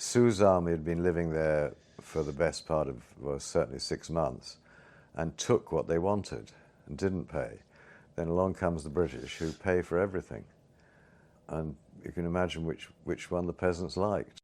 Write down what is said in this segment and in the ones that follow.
Sue's army had been living there for the best part of, well, certainly 6 months, and took what they wanted and didn't pay. Then along comes the British, who pay for everything. And you can imagine which one the peasants liked.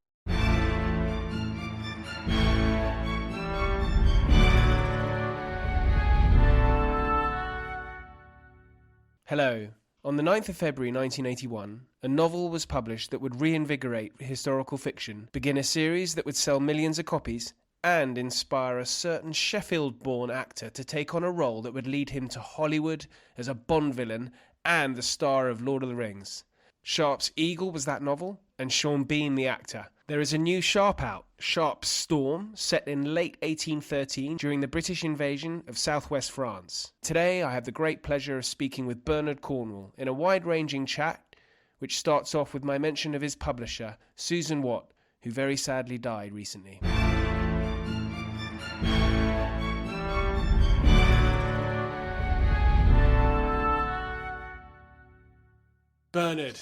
Hello. On the 9th of February 1981, a novel was published that would reinvigorate historical fiction, begin a series that would sell millions of copies, and inspire a certain Sheffield-born actor to take on a role that would lead him to Hollywood as a Bond villain and the star of Lord of the Rings. Sharpe's Eagle was that novel, and Sean Bean the actor. There is a new Sharpe out, Sharpe Storm, set in late 1813 during the British invasion of southwest France. Today I have the great pleasure of speaking with Bernard Cornwell in a wide-ranging chat which starts off with my mention of his publisher, Susan Watt, who very sadly died recently. Bernard,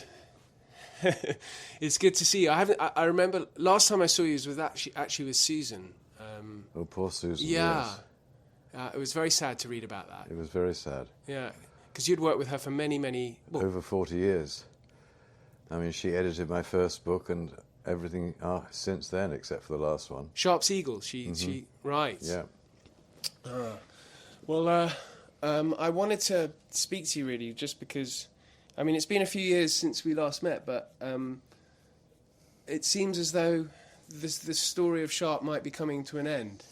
it's good to see you. I remember last time I saw you was with actually with Susan. Oh, poor Susan. Yeah. Yes. It was very sad to read about that. It was very sad. Yeah, because you'd worked with her for many... Over 40 years. I mean, she edited my first book and everything since then, except for the last one. Sharpe's Eagle, she right. Yeah. I wanted to speak to you really just because... I mean, it's been a few years since we last met, but it seems as though this story of Sharpe might be coming to an end.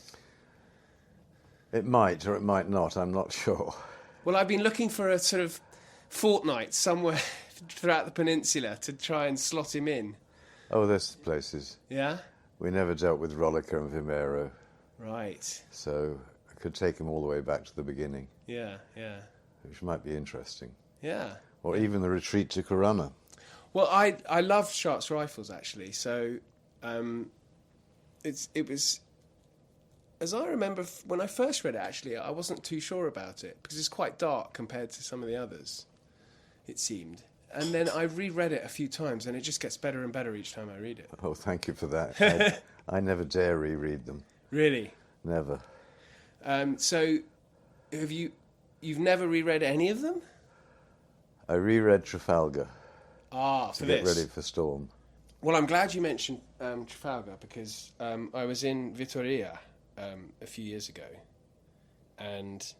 It might, or it might not, I'm not sure. Well, I've been looking for a sort of fortnight somewhere throughout the peninsula to try and slot him in. Oh, there's places. Yeah? We never dealt with Rollicker and Vimero. Right. So I could take him all the way back to the beginning. Yeah. Which might be interesting. Yeah. Or even the retreat to Corunna. Well, I love Sharpe's rifles, actually. So it was... As I remember, when I first read it, actually, I wasn't too sure about it, because it's quite dark compared to some of the others, it seemed. And then I reread it a few times, and it just gets better and better each time I read it. Oh, thank you for that. I never dare reread them. Really? Never. So, you've never reread any of them? I reread Trafalgar to get ready for Storm. Well, I'm glad you mentioned Trafalgar, because I was in Vitoria a few years ago, and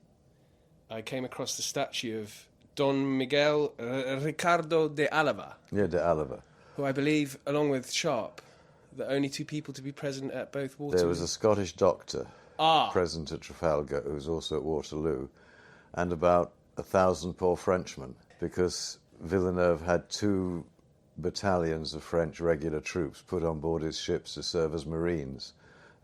I came across the statue of Don Miguel Ricardo de Alava. Yeah, de Alava. Who I believe, along with Sharpe, the only two people to be present at both Waterloo. There was a Scottish doctor present at Trafalgar who was also at Waterloo, and about 1,000 poor Frenchmen, because Villeneuve had 2 battalions of French regular troops put on board his ships to serve as Marines,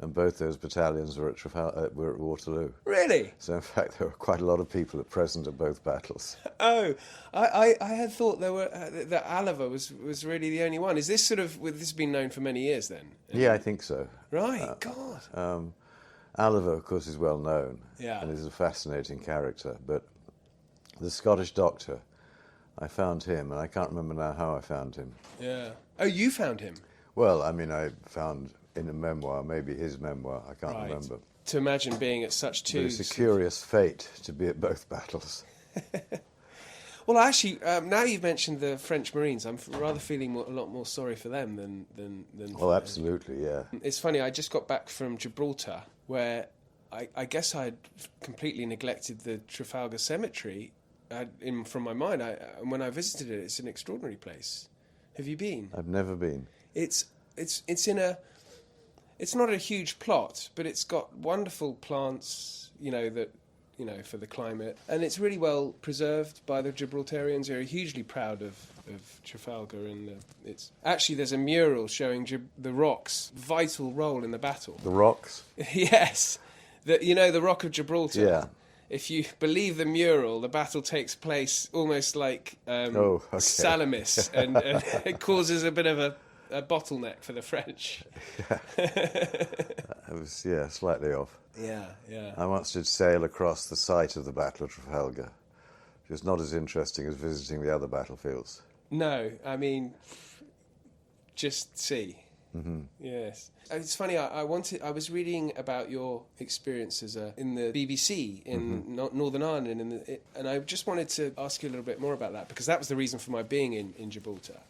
and both those battalions were at Waterloo. Really? So in fact there were quite a lot of people present at both battles. Oh, I had thought there were that Alava was really the only one. Is this sort of, this has been known for many years then? Yeah, I think so. Right, God. Alava, of course, is well known, and is a fascinating character, but the Scottish doctor, I found him, and I can't remember now how I found him. Yeah. Oh, you found him? Well, I mean, I found in a memoir, maybe his memoir, I can't remember. To imagine being at such two... But it's a curious fate to be at both battles. Well, actually, now you've mentioned the French Marines, I'm rather feeling a lot more sorry for them than Oh, absolutely, yeah. It's funny, I just got back from Gibraltar, where I guess I'd completely neglected the Trafalgar Cemetery from my mind. And when I visited it, it's an extraordinary place. Have you been? I've never been. It's in a... It's not a huge plot, but it's got wonderful plants, for the climate. And it's really well preserved by the Gibraltarians, who are hugely proud of Trafalgar. And it's actually, there's a mural showing the Rock's vital role in the battle. The Rocks? Yes. The Rock of Gibraltar. Yeah. If you believe the mural, the battle takes place almost like Salamis, and it causes a bit of a bottleneck for the French. I was, slightly off. Yeah. I once did sail across the site of the Battle of Trafalgar, which was not as interesting as visiting the other battlefields. No, I mean, just see. Mm-hmm. Yes. It's funny, I was reading about your experience in the BBC in Northern Ireland, and I just wanted to ask you a little bit more about that, because that was the reason for my being in Gibraltar.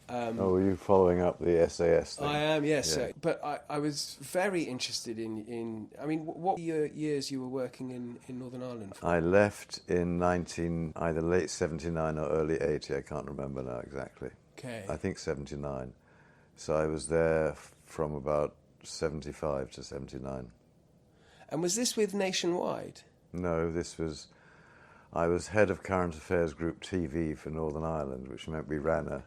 Were you following up the SAS thing? I am, yes. Yeah. But I was very interested in I mean, what years you were working in Northern Ireland for? I left in either late 79 or early 80, I can't remember now exactly. Okay. I think 79. So I was there from about 75 to 79. And was this with Nationwide? No, I was head of Current Affairs Group TV for Northern Ireland, which meant we ran a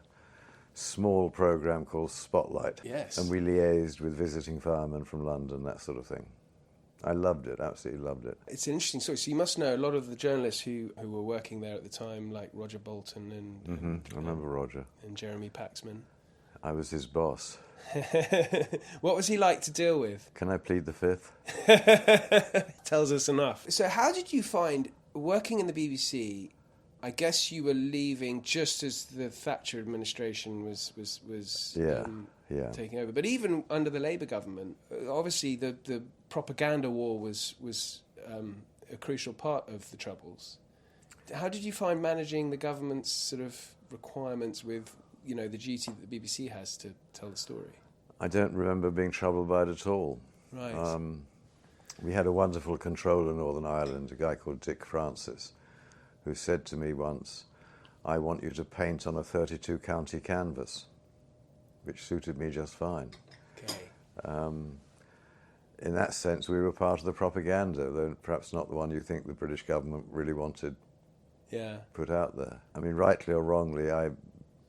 small programme called Spotlight. Yes. And we liaised with visiting firemen from London, that sort of thing. I loved it, absolutely loved it. It's an interesting story. So you must know a lot of the journalists who were working there at the time, like Roger Bolton and I remember Roger. And Jeremy Paxman. I was his boss. What was he like to deal with? Can I plead the fifth? Tells us enough. So how did you find working in the BBC? I guess you were leaving just as the Thatcher administration was taking over. But even under the Labour government, obviously the propaganda war was a crucial part of the Troubles. How did you find managing the government's sort of requirements with, the duty that the BBC has to tell the story? I don't remember being troubled by it at all. Right. We had a wonderful controller in Northern Ireland, a guy called Dick Francis, who said to me once, "I want you to paint on a 32-county canvas," which suited me just fine. Okay. In that sense, we were part of the propaganda, though perhaps not the one you think the British government really wanted put out there. I mean, rightly or wrongly, I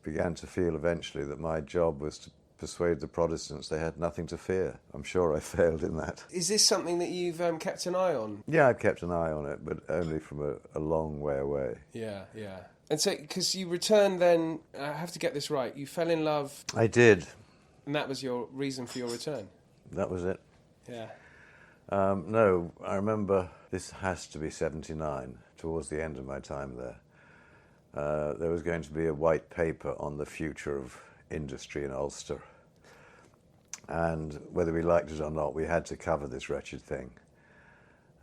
began to feel eventually that my job was to persuade the Protestants they had nothing to fear. I'm sure I failed in that. Is this something that you've kept an eye on? Yeah, I've kept an eye on it, but only from a long way away. Yeah. And so, because you returned then, I have to get this right, you fell in love. I did. And that was your reason for your return? That was it. Yeah. No, I remember this has to be 79, towards the end of my time there. There was going to be a white paper on the future of industry in Ulster. And whether we liked it or not, we had to cover this wretched thing.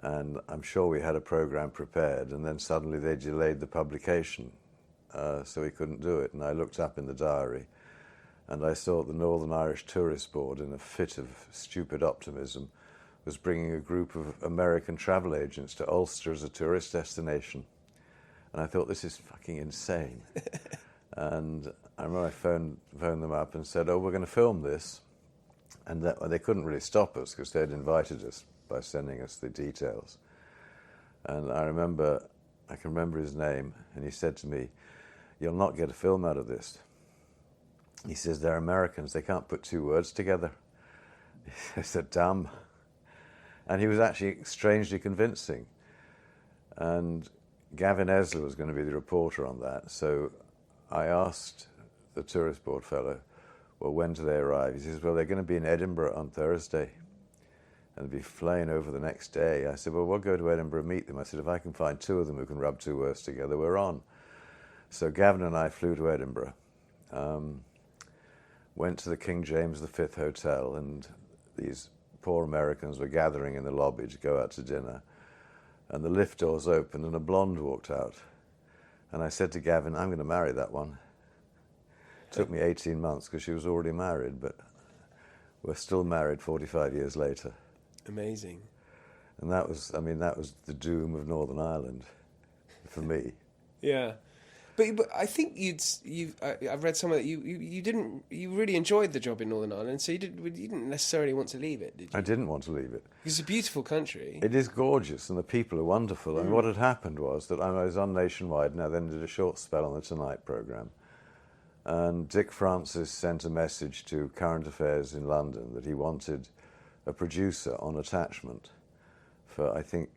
And I'm sure we had a programme prepared, and then suddenly they delayed the publication, so we couldn't do it. And I looked up in the diary, and I saw the Northern Irish Tourist Board, in a fit of stupid optimism, was bringing a group of American travel agents to Ulster as a tourist destination. And I thought, this is fucking insane. And I remember I phoned them up and said, we're going to film this. And they couldn't really stop us because they'd invited us by sending us the details. And I can remember his name, and he said to me, "You'll not get a film out of this." He says, "They're Americans, they can't put two words together." I said, "Damn." And he was actually strangely convincing. And Gavin Esler was going to be the reporter on that, so I asked the tourist board fellow, "Well, when do they arrive?" He says, "Well, they're going to be in Edinburgh on Thursday, and they'll be flying over the next day." I said, "Well, we'll go to Edinburgh and meet them." I said, "If I can find two of them who can rub two words together, we're on." So Gavin and I flew to Edinburgh, went to the King James V Hotel, and these poor Americans were gathering in the lobby to go out to dinner. And the lift doors opened, and a blonde walked out. And I said to Gavin, "I'm going to marry that one." It took me 18 months because she was already married, but we're still married 45 years later. Amazing. And that was the doom of Northern Ireland for me. Yeah. But I think I've read somewhere that you really enjoyed the job in Northern Ireland, so you didn't necessarily want to leave it, did you? I didn't want to leave it. It's a beautiful country. It is gorgeous, and the people are wonderful. And what had happened was that I was on Nationwide, and I then did a short spell on the Tonight programme. And Dick Francis sent a message to Current Affairs in London that he wanted a producer on attachment for, I think,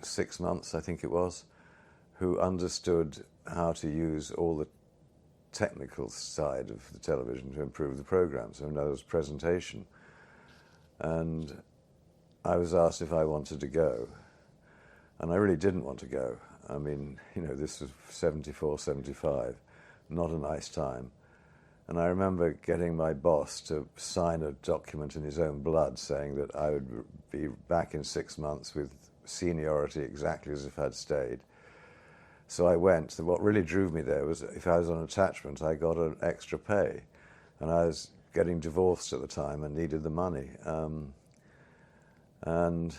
6 months, I think it was, who understood how to use all the technical side of the television to improve the programme, so in other words, presentation. And I was asked if I wanted to go, and I really didn't want to go. I mean, this was 74, 75, not a nice time. And I remember getting my boss to sign a document in his own blood saying that I would be back in 6 months with seniority exactly as if I'd stayed. So I went. What really drew me there was if I was on attachment, I got an extra pay. And I was getting divorced at the time and needed the money. And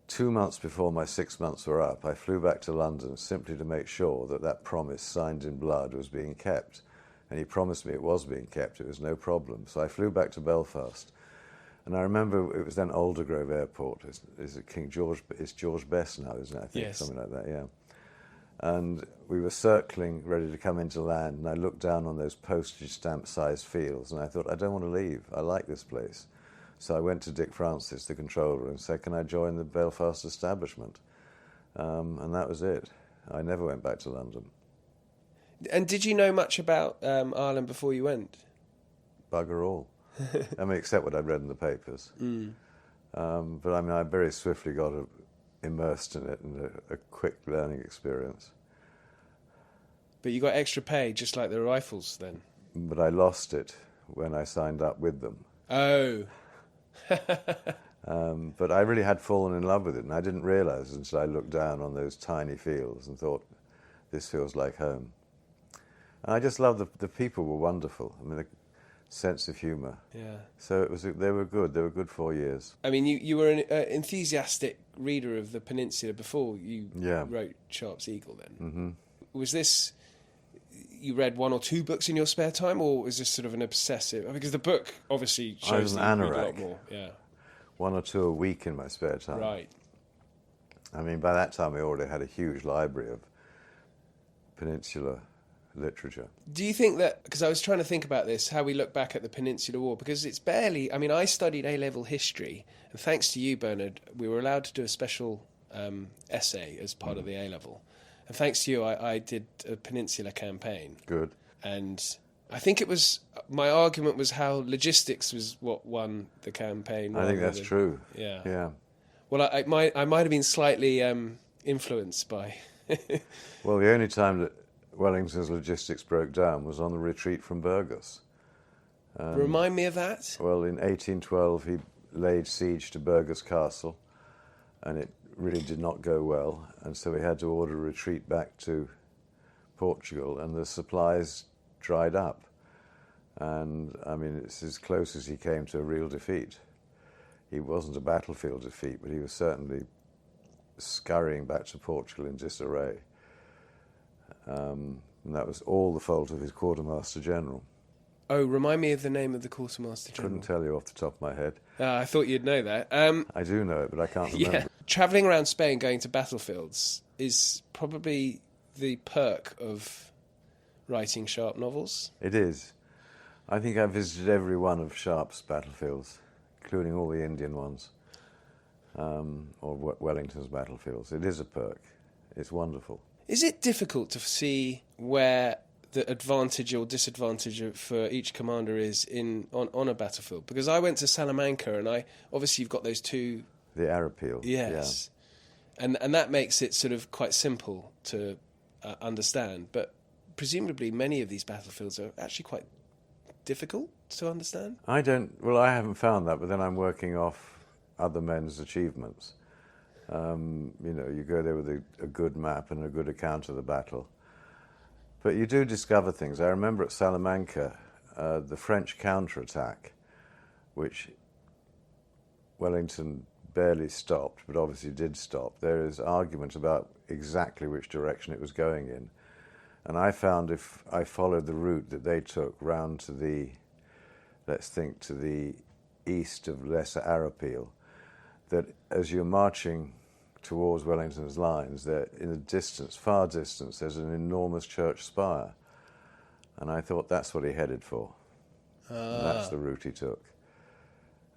2 months before my 6 months were up, I flew back to London simply to make sure that that promise signed in blood was being kept. And he promised me it was being kept, it was no problem. So I flew back to Belfast. And I remember it was then Aldergrove Airport. Is it King George? It's George Best now, isn't it? I think yes. Something like that, yeah. And we were circling, ready to come into land, and I looked down on those postage stamp-sized fields, and I thought, I don't want to leave. I like this place. So I went to Dick Francis, the controller, and said, can I join the Belfast establishment? And that was it. I never went back to London. And did you know much about Ireland before you went? Bugger all. I mean, except what I'd read in the papers. But I mean, I very swiftly got immersed in it and a quick learning experience. But you got extra pay, just like the rifles, then? But I lost it when I signed up with them. Oh. But I really had fallen in love with it, and I didn't realise until I looked down on those tiny fields and thought, this feels like home. And I just loved the people were wonderful. I mean, the sense of humour. Yeah. So they were good. They were good 4 years. I mean, you were an enthusiastic reader of the Peninsula before you wrote Sharpe's Eagle, then. Mm-hmm. Was this... You read one or two books in your spare time, or was this sort of an obsessive... Because the book obviously shows that you read a lot more. Yeah. 1 or 2 a week in my spare time. Right. I mean, by that time, I already had a huge library of Peninsular literature. Do you think that... Because I was trying to think about this, how we look back at the Peninsular War, because it's barely... I mean, I studied A-level history, and thanks to you, Bernard, we were allowed to do a special essay as part of the A-level. And thanks to you, I did a Peninsula campaign. Good. And I think it was... My argument was how logistics was what won the campaign. I think that's true. Yeah. Yeah. Well, I might have been slightly influenced by... Well, the only time that Wellington's logistics broke down was on the retreat from Burgos. Remind me of that. Well, in 1812, he laid siege to Burgos Castle, and it really did not go well, and so he had to order a retreat back to Portugal, and the supplies dried up. And, I mean, it's as close as he came to a real defeat. He wasn't a battlefield defeat, but he was certainly scurrying back to Portugal in disarray. And that was all the fault of his quartermaster general. Oh, remind me of the name of the quartermaster general. Couldn't tell you off the top of my head. I thought you'd know that. I do know it, but I can't remember. Yeah. Travelling around Spain, going to battlefields, is probably the perk of writing Sharpe novels. It is. I think I visited every one of Sharpe's battlefields, including all the Indian ones, or Wellington's battlefields. It is a perk. It's wonderful. Is it difficult to see where the advantage or disadvantage for each commander is on a battlefield? Because I went to Salamanca, and obviously you've got those two... The Arapil. Yes. Yeah. And that makes it sort of quite simple to understand. But presumably many of these battlefields are actually quite difficult to understand. I haven't found that, but then I'm working off other men's achievements. You go there with a good map and a good account of the battle. But you do discover things. I remember at Salamanca, the French counterattack, which Wellington barely stopped, but obviously did stop. There is argument about exactly which direction it was going in. And I found if I followed the route that they took round to the east of Lesser Arapil, that as you're marching towards Wellington's lines, there in the distance, far distance, there's an enormous church spire. And I thought that's what he headed for. And that's the route he took.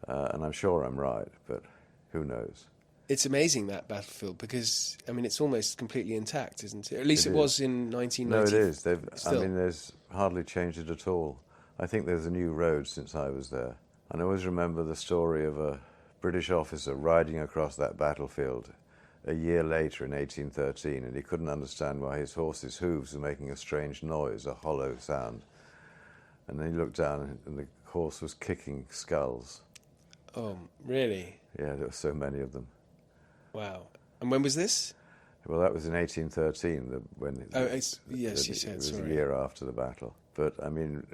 And I'm sure I'm right, but who knows? It's amazing, that battlefield, because, I mean, it's almost completely intact, isn't it? At least it was in 1990. No, it is. There's hardly changed it at all. I think there's a new road since I was there. And I always remember the story of a British officer riding across that battlefield a year later in 1813, and he couldn't understand why his horse's hooves were making a strange noise, a hollow sound. And then he looked down, and the horse was kicking skulls. Oh, really? Yeah, there were so many of them. Wow. And when was this? Well, that was in 1813, yes, you said, it was sorry. a year after the battle. But, I mean,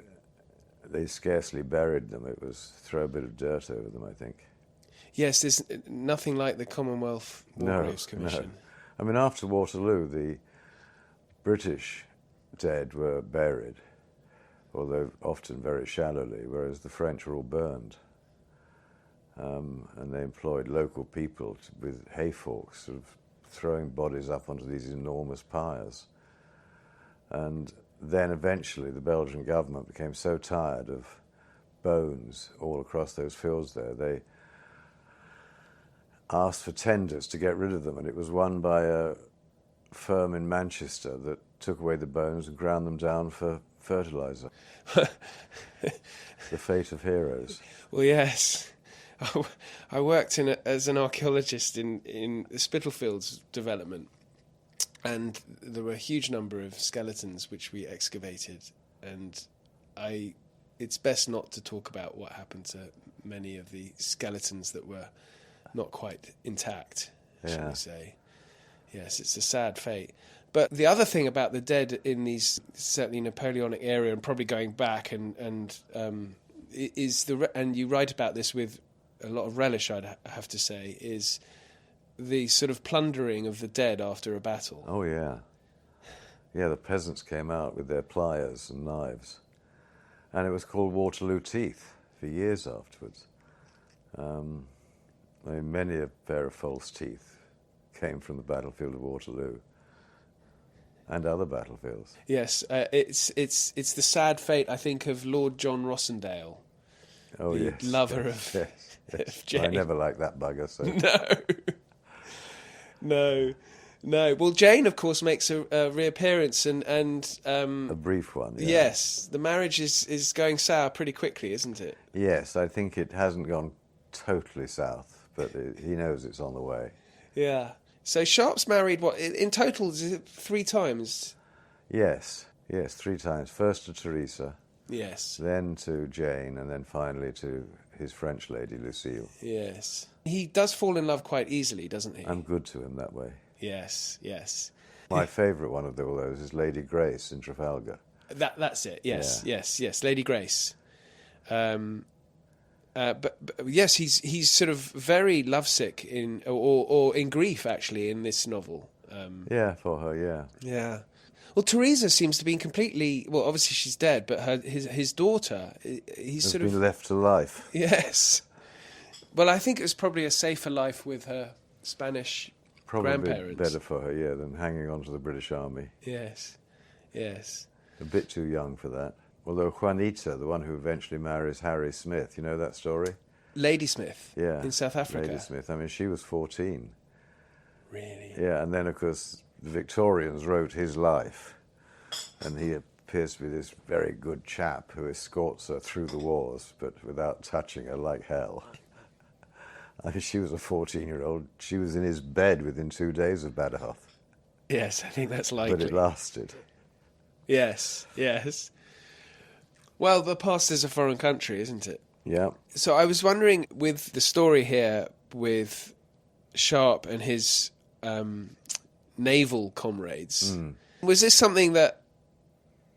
they scarcely buried them. It was throw a bit of dirt over them, I think. Yes, there's nothing like the Commonwealth War Graves Commission. No. I mean, after Waterloo, the British dead were buried, although often very shallowly, whereas the French were all burned. And they employed local people with hay forks, sort of throwing bodies up onto these enormous pyres. And then eventually the Belgian government became so tired of bones all across those fields there, they asked for tenders to get rid of them, and it was won by a firm in Manchester that took away the bones and ground them down for fertiliser. The fate of heroes. Well, yes. I worked as an archaeologist in the Spitalfields development, and there were a huge number of skeletons which we excavated, and it's best not to talk about what happened to many of the skeletons that were not quite intact, shall we say. Yes, it's a sad fate. But the other thing about the dead in these certainly Napoleonic era, and probably going back, and you write about this with a lot of relish, I'd have to say, is the sort of plundering of the dead after a battle. Oh, yeah. Yeah, the peasants came out with their pliers and knives. And it was called Waterloo Teeth for years afterwards. I mean, many a pair of false teeth came from the battlefield of Waterloo and other battlefields. Yes, it's the sad fate, I think, of Lord John Rossendale. Oh, the yes. lover yes, of yes. Jane. I never liked that bugger, so... No. Well, Jane, of course, makes a reappearance, and a brief one, yeah. Yes, the marriage is going sour pretty quickly, isn't it? Yes, I think it hasn't gone totally south, but he knows it's on the way. Yeah. So Sharpe's married, what, in total, is it 3 times? Yes, 3 times. First to Teresa. Yes. Then to Jane, and then finally to his French lady, Lucille. Yes. He does fall in love quite easily, doesn't he? I'm good to him that way. Yes. My favourite one of all those is Lady Grace in Trafalgar. That's it, yes, Yeah. yes, Lady Grace. But yes, he's sort of very lovesick or in grief, actually, in this novel. Yeah, for her, yeah. Yeah. Well, Teresa seems to be completely... Well, obviously she's dead, but his daughter, he's Has sort been of... left to life. Yes. Well, I think it was probably a safer life with her Spanish grandparents. Probably better for her, yeah, than hanging on to the British Army. Yes. A bit too young for that. Although Juanita, the one who eventually marries Harry Smith, you know that story? Lady Smith. Yeah. In South Africa. Lady Smith. I mean, she was 14. Really? Yeah, and then, of course, the Victorians wrote his life, and he appears to be this very good chap who escorts her through the wars, but without touching her like hell. I mean, she was a 14-year-old. She was in his bed within 2 days of Badajoz. Yes, I think that's likely. But it lasted. Yes. Well, the past is a foreign country, isn't it? Yeah. So I was wondering, with the story here with Sharpe and his naval comrades, was this something that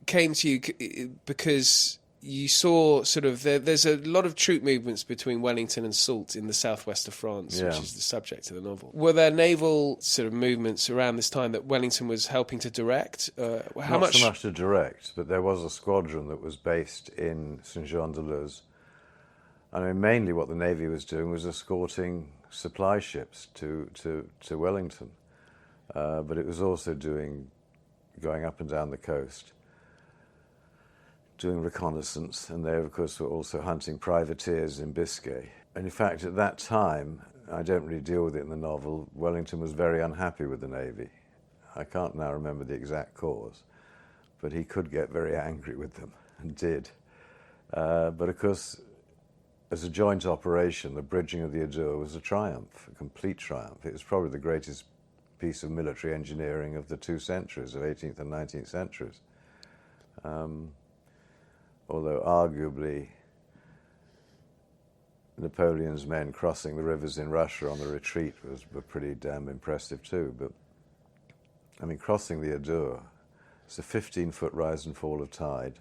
came to you because you saw sort of there's a lot of troop movements between Wellington and Soult in the southwest of France, which is the subject of the novel. Were there naval sort of movements around this time that Wellington was helping to direct? Not so much to direct, but there was a squadron that was based in Saint-Jean-de-Luz. I mean, mainly what the Navy was doing was escorting supply ships to Wellington. But it was also going up and down the coast, doing reconnaissance, and they, of course, were also hunting privateers in Biscay. And in fact, at that time, I don't really deal with it in the novel, Wellington was very unhappy with the Navy. I can't now remember the exact cause, but he could get very angry with them, and did. But of course, as a joint operation, the bridging of the Adour was a triumph, a complete triumph. It was probably the greatest piece of military engineering of the two centuries, of 18th and 19th centuries. Although arguably Napoleon's men crossing the rivers in Russia on the retreat were pretty damn impressive too. But I mean, crossing the Adour, it's a 15-foot rise and fall of tide.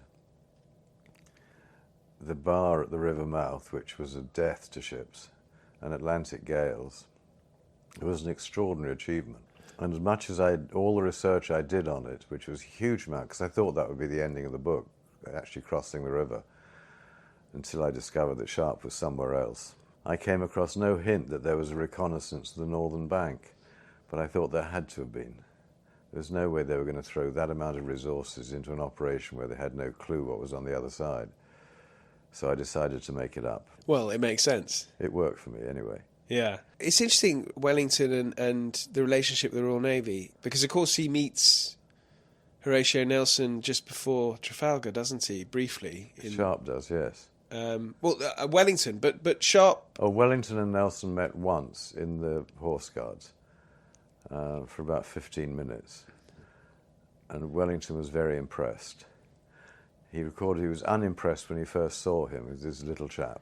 The bar at the river mouth, which was a death to ships, and Atlantic gales, it was an extraordinary achievement. And as much as all the research I did on it, which was a huge amount, because I thought that would be the ending of the book, actually crossing the river, until I discovered that Sharpe was somewhere else. I came across no hint that there was a reconnaissance of the northern bank, but I thought there had to have been. There was no way they were going to throw that amount of resources into an operation where they had no clue what was on the other side. So I decided to make it up. Well, it makes sense. It worked for me anyway. Yeah. It's interesting, Wellington and the relationship with the Royal Navy, because of course he meets Horatio Nelson just before Trafalgar, doesn't he, briefly? Sharpe does, yes. Wellington, but Sharpe... Oh, Wellington and Nelson met once in the Horse Guards for about 15 minutes. And Wellington was very impressed. He recorded he was unimpressed when he first saw him. He was this little chap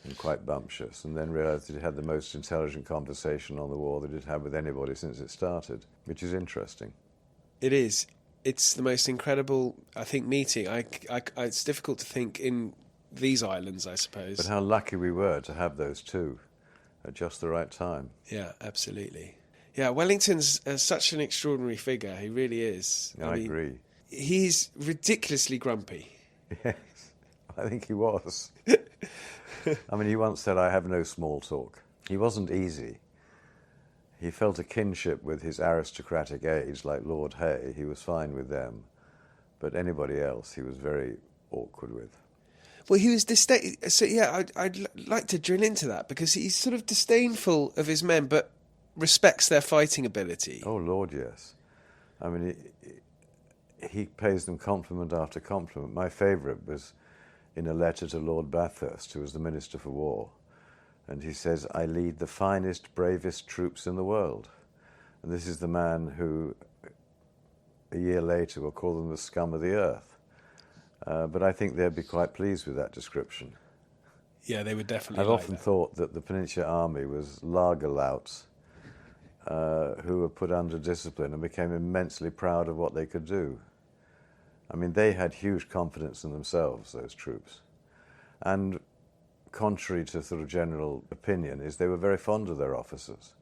and quite bumptious, and then realised that he had the most intelligent conversation on the war that he'd had with anybody since it started, which is interesting. It is. It's the most incredible, I think, meeting. It's difficult to think in these islands, I suppose. But how lucky we were to have those two at just the right time. Yeah, absolutely. Yeah, Wellington's such an extraordinary figure. He really is. I agree. He's ridiculously grumpy. Yes, I think he was. I mean, he once said, "I have no small talk." He wasn't easy. He felt a kinship with his aristocratic age, like Lord Hay. He was fine with them. But anybody else, he was very awkward with. Well, he was so yeah, I'd like to drill into that, because he's sort of disdainful of his men, but respects their fighting ability. Oh, Lord, yes. I mean, he pays them compliment after compliment. My favourite was in a letter to Lord Bathurst, who was the Minister for War, and he says, "I lead the finest, bravest troops in the world." And this is the man who, a year later, will call them the scum of the earth. But I think they'd be quite pleased with that description. Yeah, they would definitely. I've often thought that the Peninsular Army was lager louts who were put under discipline and became immensely proud of what they could do. I mean, they had huge confidence in themselves, those troops. And contrary to sort of general opinion, is they were very fond of their officers.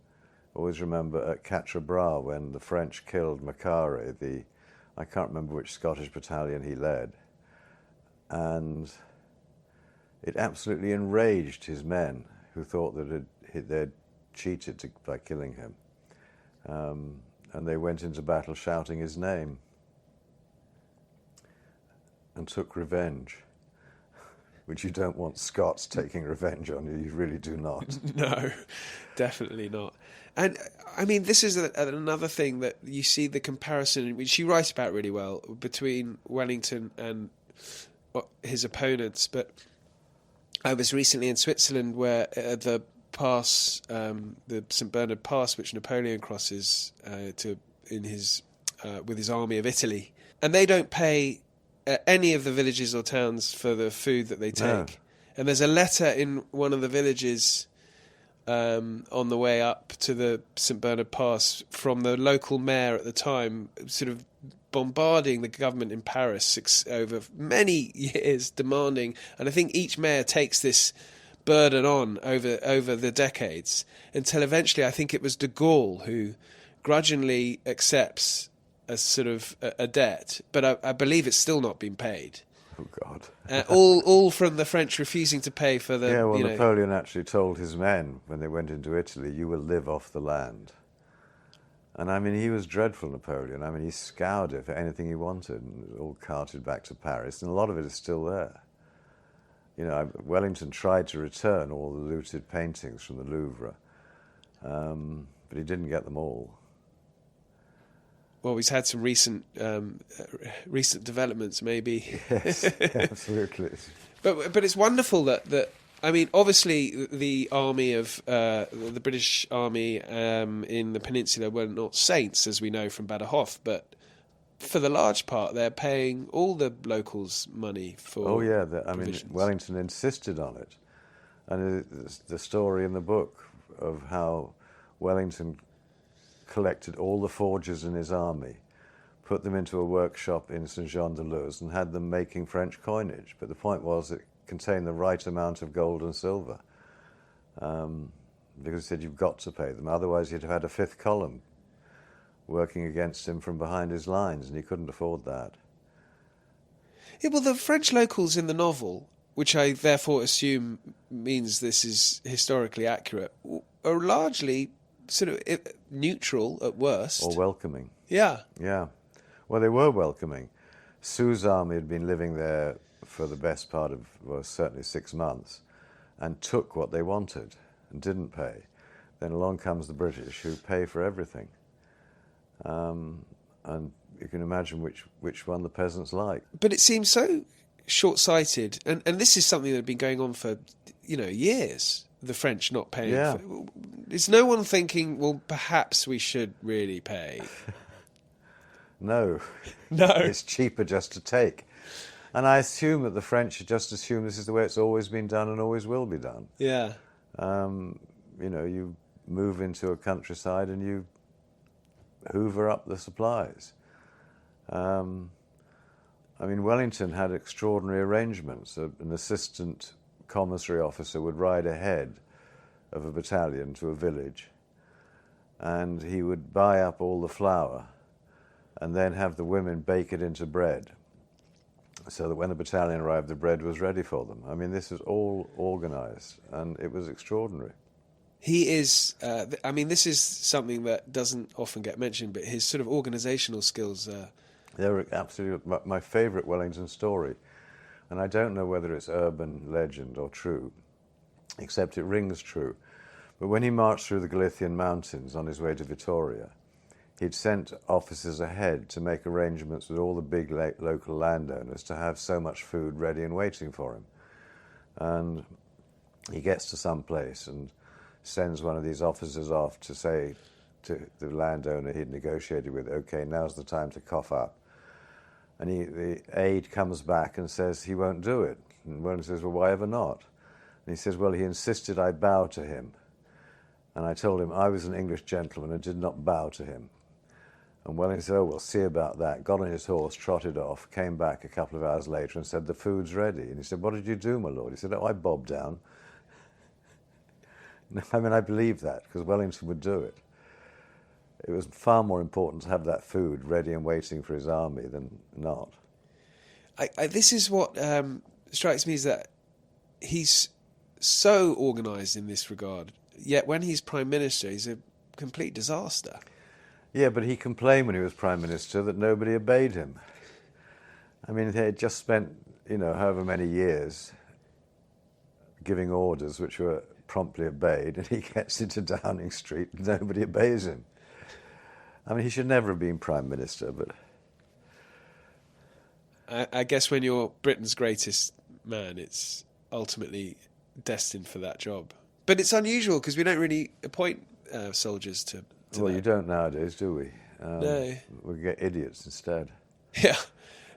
Always remember at Quatre Bras when the French killed Macquarie, I can't remember which Scottish battalion he led, and it absolutely enraged his men who thought that they'd cheated by killing him. And they went into battle shouting his name and took revenge, which you don't want Scots taking revenge on you. You really do not. No, definitely not. And, I mean, this is another thing that you see the comparison, which you write about really well, between Wellington and his opponents. But I was recently in Switzerland where the pass, the St. Bernard Pass, which Napoleon crosses with his army of Italy, and they don't pay any of the villages or towns for the food that they take. No. And there's a letter in one of the villages on the way up to the St. Bernard Pass from the local mayor at the time, sort of bombarding the government in Paris over many years, demanding, and I think each mayor takes this burden on over the decades, until eventually I think it was de Gaulle who grudgingly accepts as sort of a debt, but I believe it's still not been paid. Oh, God. all from the French refusing to pay for the... Yeah, well, Napoleon actually told his men when they went into Italy, "You will live off the land." And, I mean, he was dreadful, Napoleon. I mean, he scoured it for anything he wanted, and it was all carted back to Paris, and a lot of it is still there. You know, Wellington tried to return all the looted paintings from the Louvre, but he didn't get them all. Well, we've had some recent developments, maybe. Yes, absolutely. But it's wonderful that I mean, obviously, the army of the British army in the peninsula were not saints, as we know from Badajoz, but for the large part, they're paying all the locals money for. Oh yeah, Wellington insisted on it, and the story in the book of how Wellington collected all the forgers in his army, put them into a workshop in Saint-Jean-de-Luz, and had them making French coinage. But the point was it contained the right amount of gold and silver, because he said you've got to pay them, otherwise you'd have had a fifth column working against him from behind his lines, and he couldn't afford that. Yeah, well, the French locals in the novel, which I therefore assume means this is historically accurate, are largely sort of neutral at worst. Or welcoming. Yeah. Yeah. Well, they were welcoming. Sue's army had been living there for the best part of, well, certainly 6 months, and took what they wanted and didn't pay. Then along comes the British, who pay for everything. And you can imagine which one the peasants like. But it seems so short-sighted, and this is something that had been going on for, years, the French not paying. Yeah. Is no one thinking, well, perhaps we should really pay? No. No. It's cheaper just to take. And I assume that the French just assume this is the way it's always been done and always will be done. Yeah. You move into a countryside and you hoover up the supplies. Wellington had extraordinary arrangements. An assistant commissary officer would ride ahead of a battalion to a village, and he would buy up all the flour and then have the women bake it into bread, so that when the battalion arrived, the bread was ready for them. This is all organised, and it was extraordinary. He is, this is something that doesn't often get mentioned, but his sort of organisational skills are... They're absolutely my favourite Wellington story, and I don't know whether it's urban legend or true, except it rings true. But when he marched through the Galician mountains on his way to Vitoria, he'd sent officers ahead to make arrangements with all the big local landowners to have so much food ready and waiting for him. And he gets to some place and sends one of these officers off to say to the landowner he'd negotiated with, okay, now's the time to cough up. And the aide comes back and says he won't do it. And Wellington says, well, why ever not? And he says, well, he insisted I bow to him. And I told him I was an English gentleman and did not bow to him. And Wellington said, oh, we'll see about that. Got on his horse, trotted off, came back a couple of hours later and said, the food's ready. And he said, what did you do, my lord? He said, oh, I bobbed down. I believe that, because Wellington would do it. It was far more important to have that food ready and waiting for his army than not. This is what strikes me, is that he's so organised in this regard, yet when he's Prime Minister, he's a complete disaster. Yeah, but he complained when he was Prime Minister that nobody obeyed him. He had just spent, however many years giving orders which were promptly obeyed, and he gets into Downing Street and nobody obeys him. He should never have been Prime Minister, but... I guess when you're Britain's greatest man, it's ultimately destined for that job. But it's unusual, because we don't really appoint soldiers to well, you don't nowadays, do we? No. We get idiots instead. Yeah,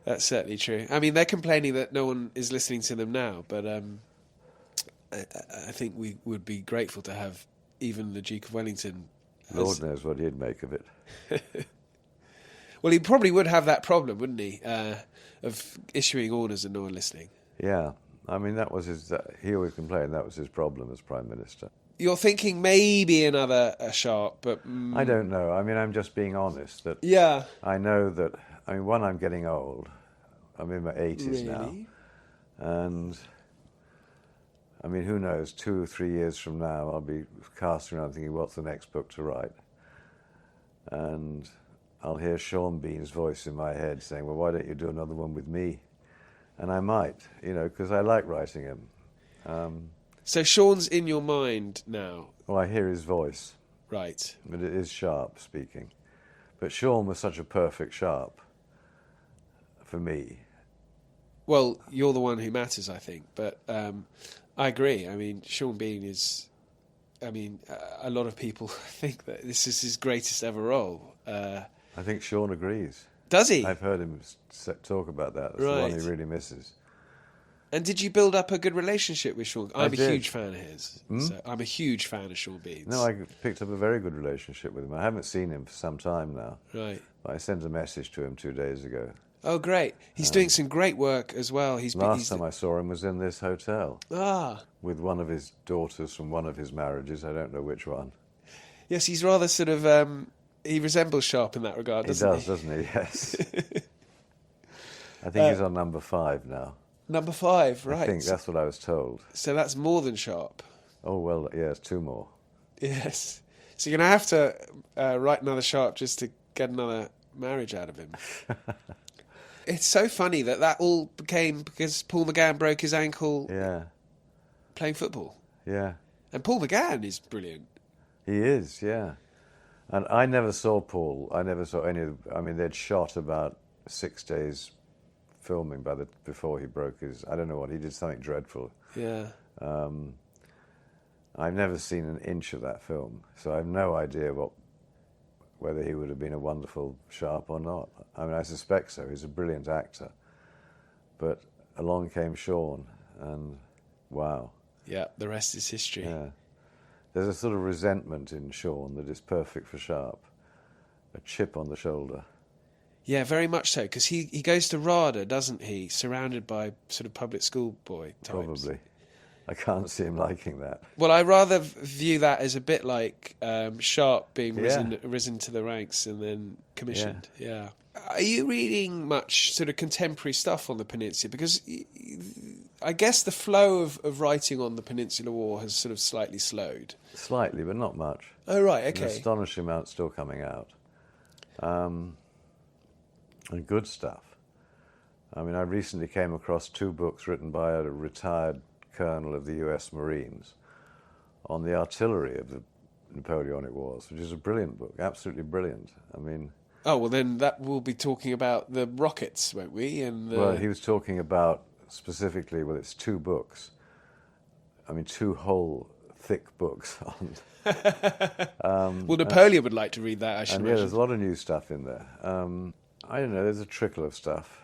that's certainly true. They're complaining that no one is listening to them now, but I think we would be grateful to have even the Duke of Wellington. Lord knows what he'd make of it. Well, he probably would have that problem, wouldn't he, of issuing orders and no one listening. Yeah, that was his... he always complained that was his problem as Prime Minister. You're thinking maybe another Sharpe, but... I don't know. I'm just being honest. That yeah. I know that... one, I'm getting old. I'm in my 80s really? now. And... who knows, 2 or 3 years from now, I'll be casting around thinking, what's the next book to write? And I'll hear Sean Bean's voice in my head saying, well, why don't you do another one with me? And I might, because I like writing him. So Sean's in your mind now? Well, I hear his voice. Right. But it is Sharpe speaking. But Sean was such a perfect Sharpe for me. Well, you're the one who matters, I think. But I agree. I mean, Sean Bean is... I mean, a lot of people think that this is his greatest ever role. I think Sean agrees. Does he? I've heard him talk about that. That's the one he really misses. And did you build up a good relationship with Sean? I'm a huge fan of his. Hmm? So I'm a huge fan of Sean Bean's. No, I picked up a very good relationship with him. I haven't seen him for some time now. Right. But I sent a message to him 2 days ago. Oh, great. He's doing some great work as well. Last time I saw him was in this hotel. Ah. With one of his daughters from one of his marriages. I don't know which one. Yes, he's rather sort of... he resembles Sharpe in that regard, doesn't he? Doesn't he? Yes. I think he's on number 5 now. Number 5, right. I think that's what I was told. So that's more than Sharpe. Oh, well, yes, 2 more. Yes. So you're going to have to write another Sharpe just to get another marriage out of him. It's so funny that all became because Paul McGann broke his ankle playing football. Yeah. And Paul McGann is brilliant. He is, yeah. And I never saw Paul. I never saw any of... I mean, they'd shot about 6 days filming before he broke his... I don't know what, he did something dreadful. Yeah. I've never seen an inch of that film, so I have no idea whether he would have been a wonderful Sharpe or not. I mean, I suspect so. He's a brilliant actor. But along came Sean, and wow. Yeah, the rest is history. Yeah. There's a sort of resentment in Sean that is perfect for Sharpe. A chip on the shoulder. Yeah, very much so, because he goes to RADA, doesn't he, surrounded by sort of public school boy types. Probably. I can't see him liking that. Well, I rather view that as a bit like Sharpe being risen to the ranks and then commissioned. Yeah. Are you reading much sort of contemporary stuff on the Peninsula? Because I guess the flow of writing on the Peninsular War has sort of slightly slowed. Slightly, but not much. Oh, right, okay. An astonishing amount still coming out. And good stuff. I mean, I recently came across 2 books written by a retired colonel of the US Marines on the artillery of the Napoleonic Wars, which is a brilliant book, absolutely brilliant. I mean... Oh, well, then that will be talking about the rockets, won't we? And Well, he was talking about specifically, well, it's 2 books. I mean, 2 whole thick books on... well, Napoleon would like to read that, I should imagine. Yeah, there's a lot of new stuff in there. I don't know, there's a trickle of stuff.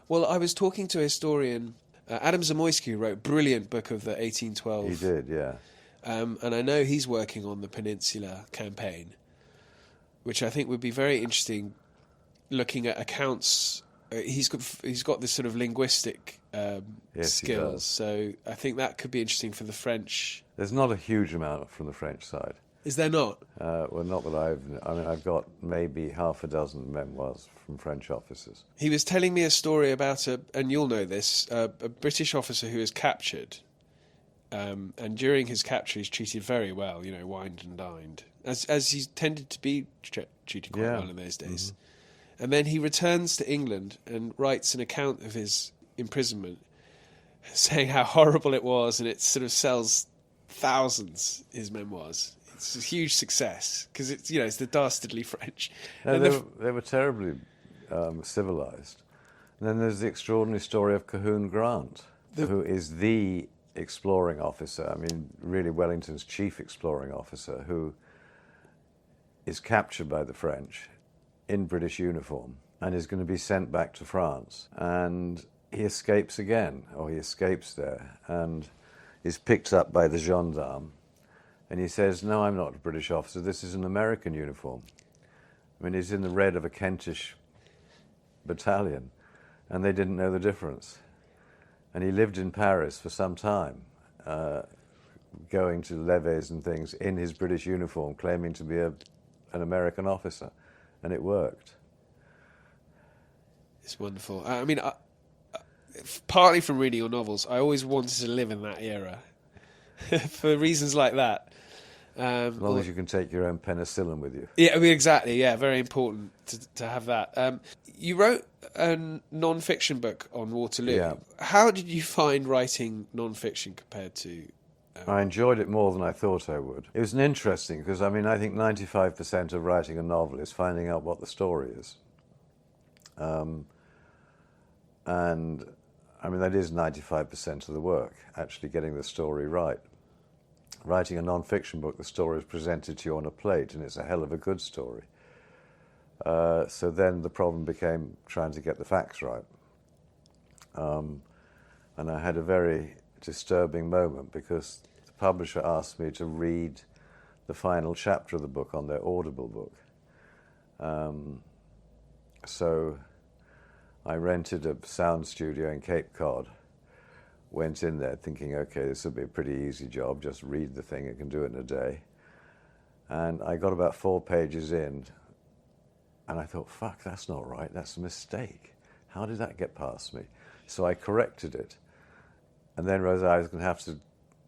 Well, I was talking to a historian, Adam Zamoyski, who wrote a brilliant book of the 1812. He did, yeah. And I know he's working on the Peninsula campaign, which I think would be very interesting, looking at accounts. He's got this sort of linguistic skills, so I think that could be interesting for the French. There's not a huge amount from the French side. Is there not? Well, not that I've got maybe half a dozen memoirs from French officers. He was telling me a story about and you'll know this, a British officer who was captured, and during his capture he's treated very well, wined and dined, as he tended to be treated quite well in those days. Mm-hmm. And then he returns to England and writes an account of his imprisonment, saying how horrible it was, and it sort of sells thousands, his memoirs. It's a huge success because it's the dastardly French. No, they were terribly civilized. And then there's the extraordinary story of Cahoon Grant, who is the exploring officer. I mean, really Wellington's chief exploring officer, who is captured by the French in British uniform and is going to be sent back to France. And he escapes again, or he escapes there, and is picked up by the gendarme. And he says, no, I'm not a British officer, this is an American uniform. I mean, he's in the red of a Kentish battalion, and they didn't know the difference. And he lived in Paris for some time, going to levees and things in his British uniform, claiming to be an American officer, and it worked. It's wonderful. I mean, partly from reading your novels, I always wanted to live in that era, for reasons like that. As long as you can take your own penicillin with you. Yeah, I mean, exactly. Yeah, very important to have that. You wrote a non-fiction book on Waterloo. Yeah. How did you find writing non-fiction compared to... I enjoyed it more than I thought I would. It was interesting because, I think 95% of writing a novel is finding out what the story is. And I mean, that is 95% of the work, actually getting the story right. Writing a non-fiction book, the story is presented to you on a plate, and it's a hell of a good story. So then the problem became trying to get the facts right. And I had a very disturbing moment because the publisher asked me to read the final chapter of the book on their Audible book. So I rented a sound studio in Cape Cod, went in there thinking, okay, this will be a pretty easy job, just read the thing, I can do it in a day. And I got about 4 pages in, and I thought, fuck, that's not right, that's a mistake. How did that get past me? So I corrected it, and then realized I was going to have to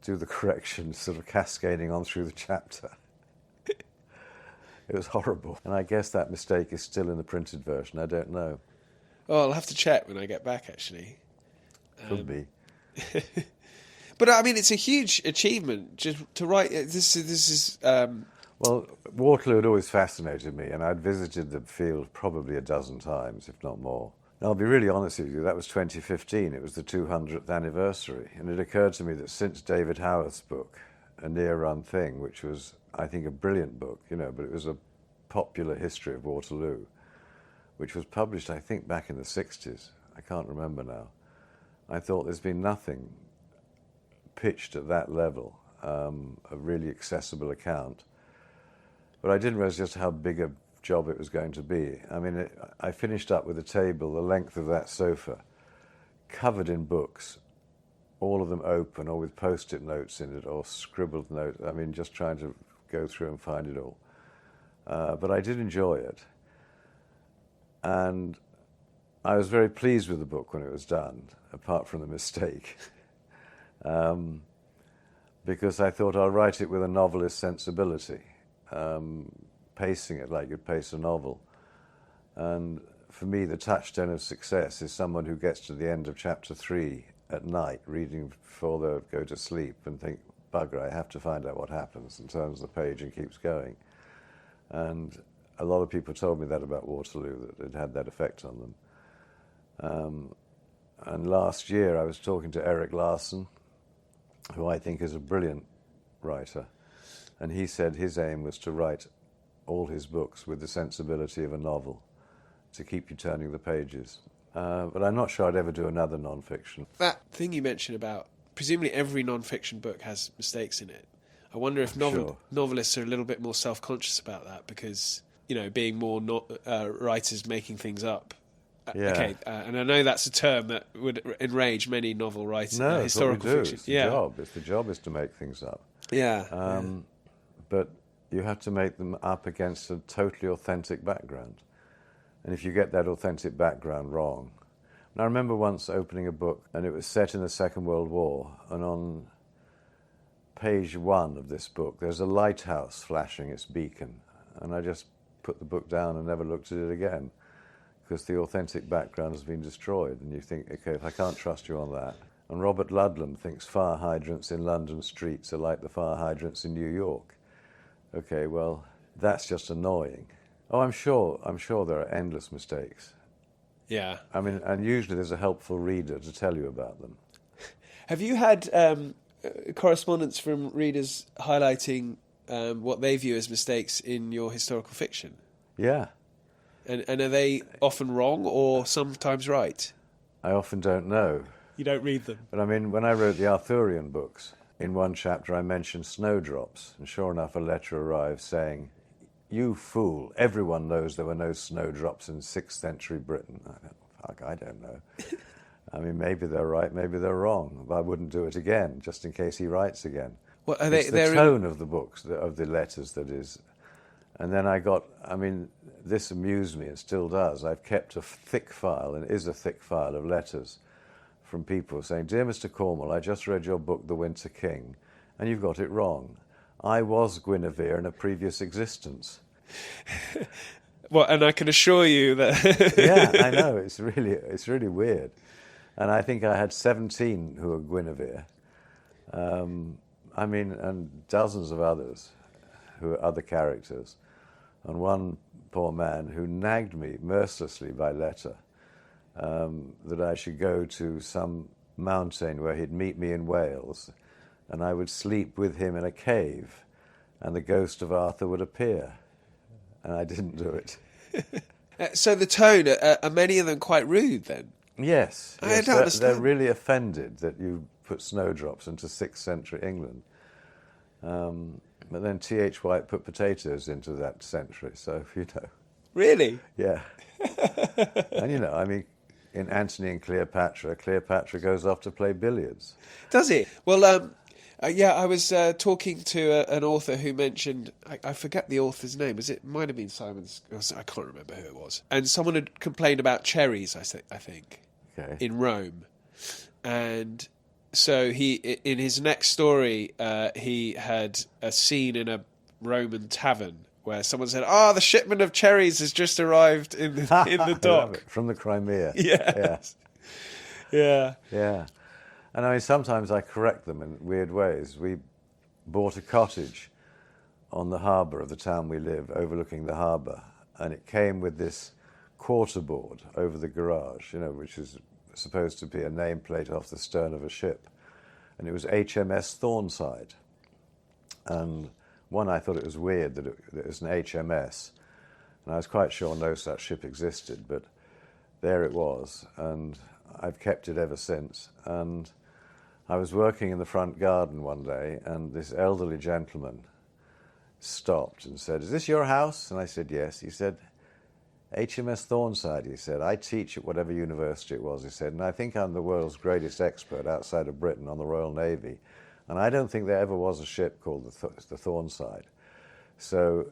do the correction sort of cascading on through the chapter. It was horrible. And I guess that mistake is still in the printed version, I don't know. Oh, I'll have to check when I get back, actually. Could be. But I mean, it's a huge achievement just to write. This is. Well, Waterloo had always fascinated me, and I'd visited the field probably a dozen times, if not more. And I'll be really honest with you, that was 2015, it was the 200th anniversary, and it occurred to me that since David Howarth's book, A Near Run Thing, which was, I think, a brilliant book, but it was a popular history of Waterloo, which was published, I think, back in the 60s. I can't remember now. I thought there's been nothing pitched at that level, a really accessible account. But I didn't realize just how big a job it was going to be. I mean, I finished up with a table the length of that sofa, covered in books, all of them open or with post-it notes in it or scribbled notes. I mean, just trying to go through and find it all. But I did enjoy it. And I was very pleased with the book when it was done, apart from the mistake. Because I thought I'll write it with a novelist sensibility. Pacing it like you'd pace a novel. And for me, the touchstone of success is someone who gets to the end of chapter 3 at night, reading before they go to sleep, and think, bugger, I have to find out what happens, and turns the page and keeps going. And a lot of people told me that about Waterloo, that it had that effect on them. And last year I was talking to Eric Larson, who I think is a brilliant writer, and he said his aim was to write all his books with the sensibility of a novel, to keep you turning the pages. But I'm not sure I'd ever do another non-fiction. That thing you mentioned about, presumably every non-fiction book has mistakes in it. I wonder if novelists are a little bit more self-conscious about that because, being more writers making things up. Yeah. Okay, and I know that's a term that would enrage many novel writers. No, historical it's what we do. fiction. It's the job. The job is to make things up. Yeah. But you have to make them up against a totally authentic background. And if you get that authentic background wrong... And I remember once opening a book, and it was set in the Second World War, and on page 1 of this book, there's a lighthouse flashing its beacon. And I just put the book down and never looked at it again, because the authentic background has been destroyed. And you think, okay, if I can't trust you on that... And Robert Ludlum thinks fire hydrants in London streets are like the fire hydrants in New York. Okay, well, that's just annoying. Oh, I'm sure there are endless mistakes. Yeah. I mean, and usually there's a helpful reader to tell you about them. Have you had correspondence from readers highlighting what they view as mistakes in your historical fiction? Yeah. And are they often wrong or sometimes right? I often don't know. You don't read them? But I mean, when I wrote the Arthurian books, in one chapter I mentioned snowdrops, and sure enough a letter arrived saying, "You fool, everyone knows there were no snowdrops in 6th century Britain." I don't know. I mean, maybe they're right, maybe they're wrong, but I wouldn't do it again, just in case he writes again. Well, it's the tone of the books, of the letters that is... And then this amused me, and still does. I've kept a thick file, and it is a thick file of letters from people saying, "Dear Mr. Cornwell, I just read your book, The Winter King, and you've got it wrong. I was Guinevere in a previous existence." Well, and I can assure you that... Yeah, I know, it's really weird. And I think I had 17 who were Guinevere. And dozens of others who were other characters. And one poor man who nagged me mercilessly by letter that I should go to some mountain where he'd meet me in Wales, and I would sleep with him in a cave, and the ghost of Arthur would appear. And I didn't do it. So the tone, are many of them quite rude then? Yes. I don't understand. They're really offended that you put snowdrops into 6th century England. But then T.H. White put potatoes into that century, so, you know. Really? Yeah. And, you know, I mean, in Antony and Cleopatra, Cleopatra goes off to play billiards. Does it? Well, yeah, I was talking to an author who mentioned, I forget the author's name, might have been Simon's, I can't remember who it was. And someone had complained about cherries, I think, Okay. in Rome. And so he, in his next story, he had a scene in a Roman tavern where someone said, the shipment of cherries has just arrived in the dock. From the Crimea. Yes. Yeah. Yeah. And I mean, sometimes I correct them in weird ways. We bought a cottage on the harbour of the town we live, overlooking the harbour, and it came with this quarterboard over the garage, you know, which is supposed to be a nameplate off the stern of a ship. And it was HMS Thornside. And I thought it was weird that it was an HMS, and I was quite sure no such ship existed, but there it was, and I've kept it ever since. And I was working in the front garden one day, and this elderly gentleman stopped and said, "Is this your house?" And I said, "Yes." He said, "HMS Thornside," he said. "I teach at whatever university it was," he said, "and I think I'm the world's greatest expert outside of Britain on the Royal Navy. And I don't think there ever was a ship called the Thornside. So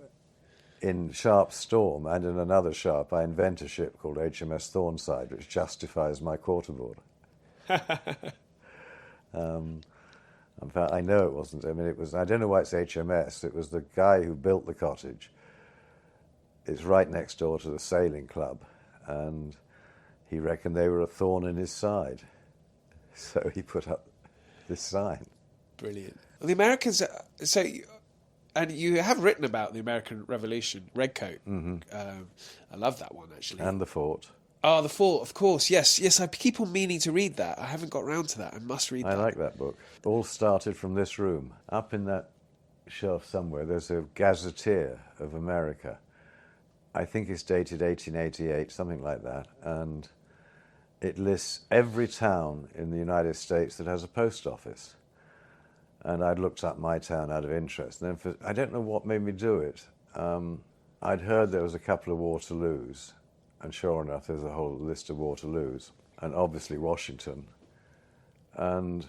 in Sharpe's Storm and in another Sharpe, I invent a ship called HMS Thornside, which justifies my quarterboard." In fact, I know it wasn't. I mean, it was. I don't know why it's HMS. It was the guy who built the cottage. It's right next door to the sailing club, and he reckoned they were a thorn in his side. So he put up this sign. Brilliant. Well, the Americans, and you have written about the American Revolution, Redcoat. Mm-hmm. I love that one, actually. And the fort. Oh, The Fort, of course, yes. I keep on meaning to read that. I haven't got round to that. I must read that. I like that book. All started from this room. Up in that shelf somewhere, there's a Gazetteer of America. I think it's dated 1888, something like that. And it lists every town in the United States that has a post office. And I'd looked up my town out of interest. And then I don't know what made me do it. I'd heard there was a couple of Waterloos. And sure enough, there's a whole list of Waterloos. And obviously Washington. And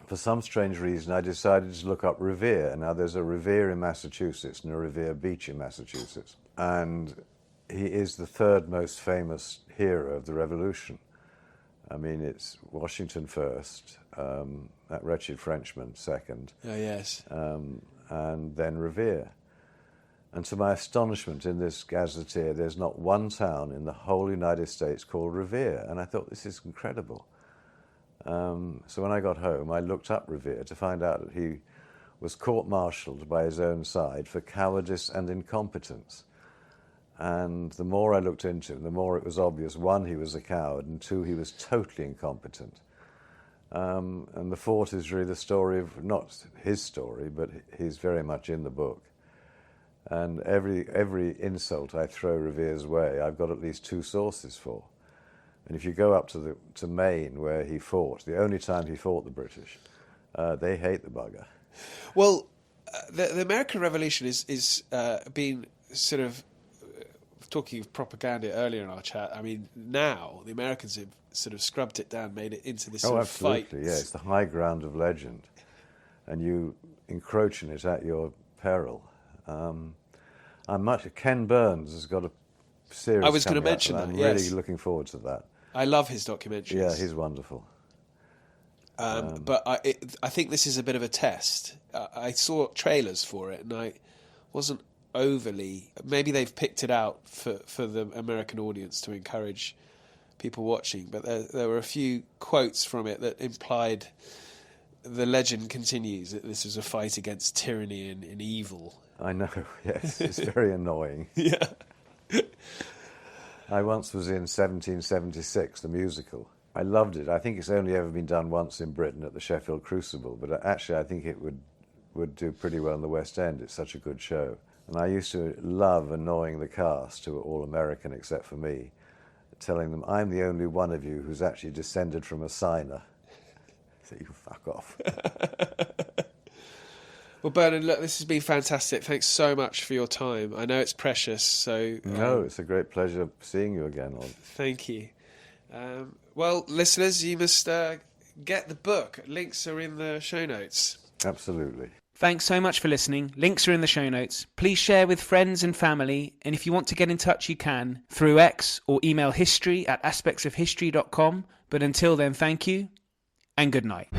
for some strange reason, I decided to look up Revere. Now, there's a Revere in Massachusetts and a Revere Beach in Massachusetts. And he is the third most famous hero of the Revolution. I mean, it's Washington first, that wretched Frenchman second. Oh, yes. And then Revere. And to my astonishment, in this Gazetteer, there's not one town in the whole United States called Revere. And I thought, this is incredible. So when I got home, I looked up Revere to find out that he was court-martialed by his own side for cowardice and incompetence. And the more I looked into him, the more it was obvious, one, he was a coward, and two, he was totally incompetent. And the fort is really the story of, not his story, but he's very much in the book. And every insult I throw Revere's way, I've got at least two sources for. And if you go up to Maine, where he fought, the only time he fought the British, they hate the bugger. Well, the American Revolution is being sort of, talking of propaganda earlier in our chat, I mean, now the Americans have sort of scrubbed it down, made it into this sort of fight. Oh, absolutely, yeah. It's the high ground of legend. And you encroach in it at your peril. Ken Burns has got a series. I was going to mention that. I'm really looking forward to that. I love his documentaries. Yeah, he's wonderful. But I think this is a bit of a test. I saw trailers for it, and I wasn't overly. Maybe they've picked it out for the American audience to encourage people watching. But there were a few quotes from it that implied the legend continues that this was a fight against tyranny and evil. I know. Yes, it's very annoying. Yeah. I once was in 1776, the musical. I loved it. I think it's only ever been done once in Britain at the Sheffield Crucible, but actually I think it would do pretty well in the West End. It's such a good show. And I used to love annoying the cast, who were all American except for me, telling them, I'm the only one of you who's actually descended from a signer. So you fuck off. Well, Bernard, look, this has been fantastic. Thanks so much for your time. I know it's precious, so... No, it's a great pleasure seeing you again, Ollie. Thank you. Well, listeners, you must get the book. Links are in the show notes. Absolutely. Thanks so much for listening. Links are in the show notes. Please share with friends and family, and if you want to get in touch, you can, through X or email history@aspectsofhistory.com. But until then, thank you, and good night.